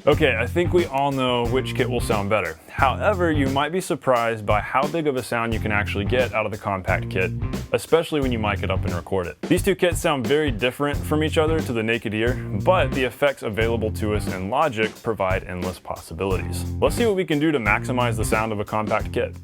Okay, I think we all know which kit will sound better. However, you might be surprised by how big of a sound you can actually get out of the compact kit, especially when you mic it up and record it. These two kits sound very different from each other to the naked ear, but the effects available to us in Logic provide endless possibilities. Let's see what we can do to maximize the sound of a compact kit.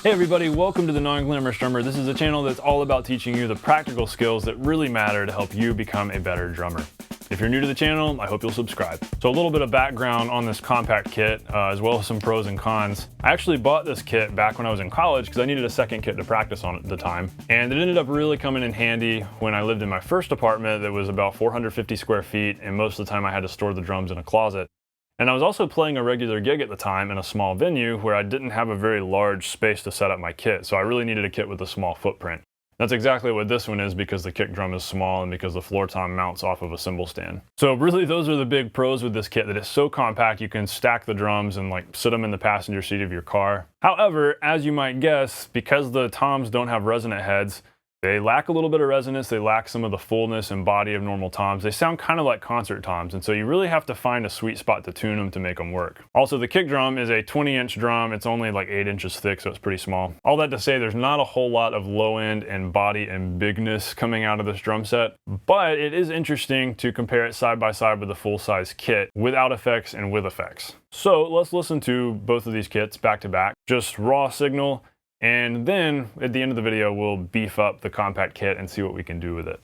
Hey everybody, welcome to the Non-Glamorous Drummer. This is a channel that's all about teaching you the practical skills that really matter to help you become a better drummer. If you're new to the channel, I hope you'll subscribe. So a little bit of background on this compact kit, as well as some pros and cons. I actually bought this kit back when I was in college because I needed a second kit to practice on at the time. And it ended up really coming in handy when I lived in my first apartment that was about 450 square feet, and most of the time I had to store the drums in a closet. And I was also playing a regular gig at the time in a small venue where I didn't have a very large space to set up my kit, so I really needed a kit with a small footprint. That's exactly what this one is because the kick drum is small and because the floor tom mounts off of a cymbal stand. So really those are the big pros with this kit, that it's so compact you can stack the drums and like sit them in the passenger seat of your car. However, as you might guess, because the toms don't have resonant heads, they lack a little bit of resonance, they lack some of the fullness and body of normal toms. They sound kind of like concert toms, and so you really have to find a sweet spot to tune them to make them work. Also, the kick drum is a 20-inch drum. It's only like 8 inches thick, so it's pretty small. All that to say, there's not a whole lot of low end and body and bigness coming out of this drum set, but it is interesting to compare it side by side with the full-size kit without effects and with effects. So let's listen to both of these kits back to back, just raw signal. And then at the end of the video, we'll beef up the compact kit and see what we can do with it.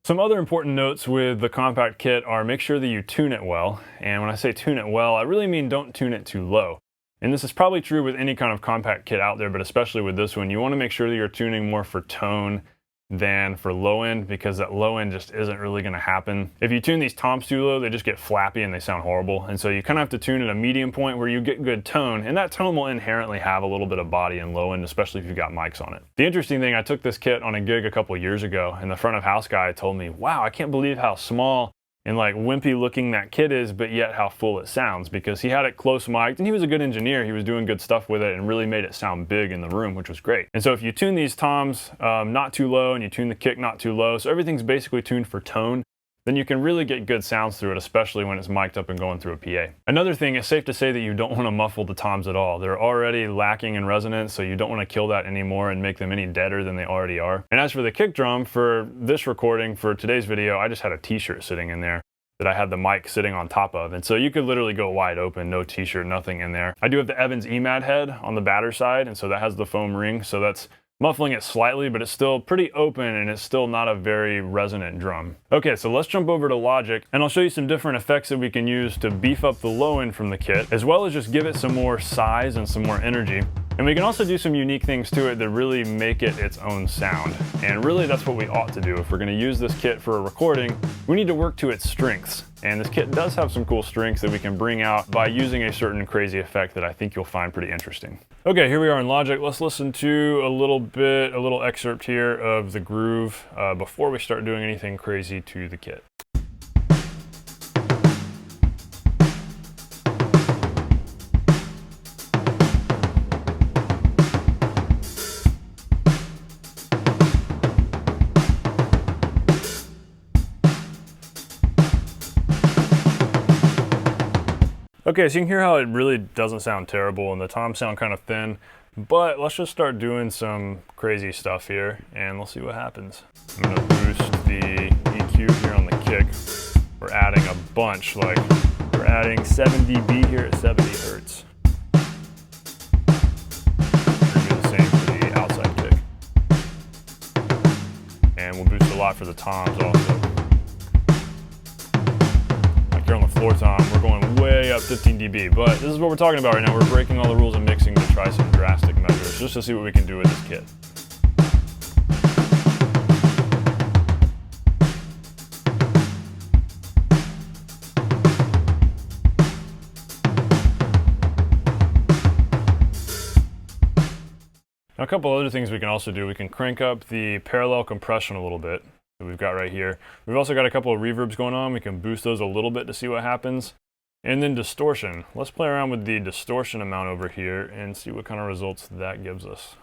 Some other important notes with the compact kit are make sure that you tune it well. And when I say tune it well, I really mean don't tune it too low. And this is probably true with any kind of compact kit out there, but especially with this one, you want to make sure that you're tuning more for tone than for low end, because that low end just isn't really going to happen. If you tune these toms too low, they just get flappy and they sound horrible. And so you kind of have to tune at a medium point where you get good tone, and that tone will inherently have a little bit of body and low end, especially if you've got mics on it. The interesting thing, I took this kit on a gig a couple years ago, and the front of house guy told me, wow, I can't believe how small and like wimpy looking that kit is, but yet how full it sounds, because he had it close mic'd and he was a good engineer. He was doing good stuff with it and really made it sound big in the room, which was great. And so if you tune these toms not too low and you tune the kick not too low, so everything's basically tuned for tone, then you can really get good sounds through it, especially when it's mic'd up and going through a PA. Another thing, it's safe to say that you don't want to muffle the toms at all. They're already lacking in resonance, so you don't want to kill that anymore and make them any deader than they already are. And as for the kick drum, for this recording, for today's video, I just had a t-shirt sitting in there that I had the mic sitting on top of. And so you could literally go wide open, no t-shirt, nothing in there. I do have the Evans EMAD head on the batter side, and so that has the foam ring, so that's muffling it slightly, but it's still pretty open and it's still not a very resonant drum. Okay, so let's jump over to Logic and I'll show you some different effects that we can use to beef up the low end from the kit, as well as just give it some more size and some more energy. And we can also do some unique things to it that really make it its own sound. And really that's what we ought to do. If we're gonna use this kit for a recording, we need to work to its strengths. And this kit does have some cool strengths that we can bring out by using a certain crazy effect that I think you'll find pretty interesting. Okay, here we are in Logic. Let's listen to a little excerpt here of the groove before we start doing anything crazy to the kit. Okay, so you can hear how it really doesn't sound terrible and the toms sound kind of thin, but let's just start doing some crazy stuff here and we'll see what happens. I'm gonna boost the EQ here on the kick. We're adding a bunch, like we're adding 7 dB here at 70 hertz. We're gonna do the same for the outside kick. And we'll boost a lot for the toms also. Like here on the floor tom, we're going way up 15 dB, but this is what we're talking about right now. We're breaking all the rules of mixing to try some drastic measures, just to see what we can do with this kit. Now, a couple other things we can also do. We can crank up the parallel compression a little bit that we've got right here. We've also got a couple of reverbs going on. We can boost those a little bit to see what happens. And then distortion. Let's play around with the distortion amount over here and see what kind of results that gives us.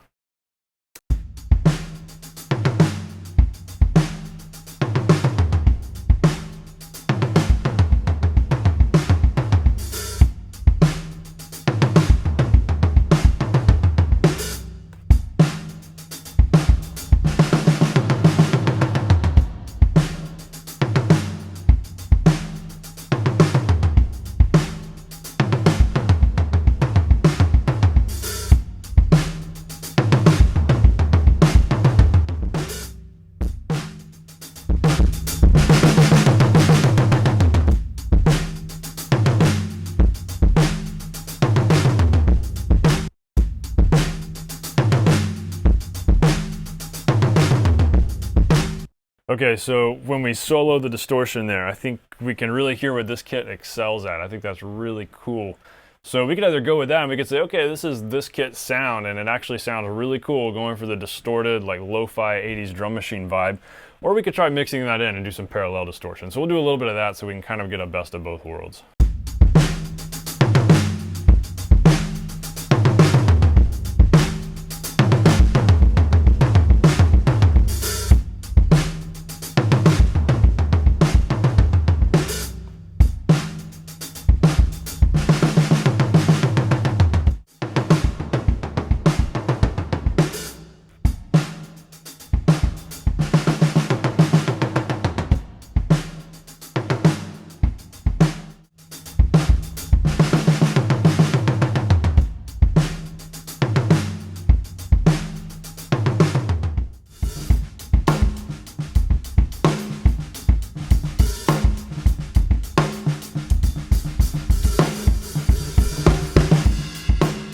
Okay, so when we solo the distortion there, I think we can really hear what this kit excels at. I think that's really cool. So we could either go with that and we could say, okay, this is this kit's sound, and it actually sounds really cool going for the distorted, like lo-fi 80s drum machine vibe. Or we could try mixing that in and do some parallel distortion. So we'll do a little bit of that so we can kind of get a best of both worlds.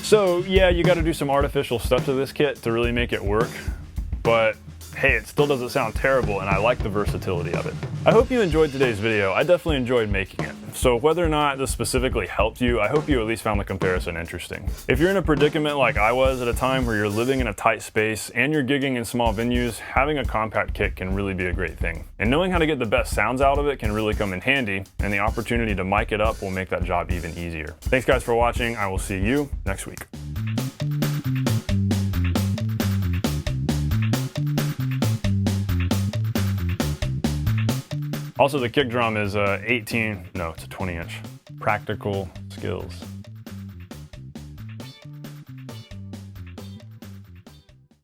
So yeah, you got to do some artificial stuff to this kit to really make it work, but hey, it still doesn't sound terrible and I like the versatility of it. I hope you enjoyed today's video. I definitely enjoyed making it. So whether or not this specifically helped you, I hope you at least found the comparison interesting. If you're in a predicament like I was at a time where you're living in a tight space and you're gigging in small venues, having a compact kit can really be a great thing. And knowing how to get the best sounds out of it can really come in handy, and the opportunity to mic it up will make that job even easier. Thanks guys for watching. I will see you next week. Also, the kick drum is it's a 20-inch. Practical skills.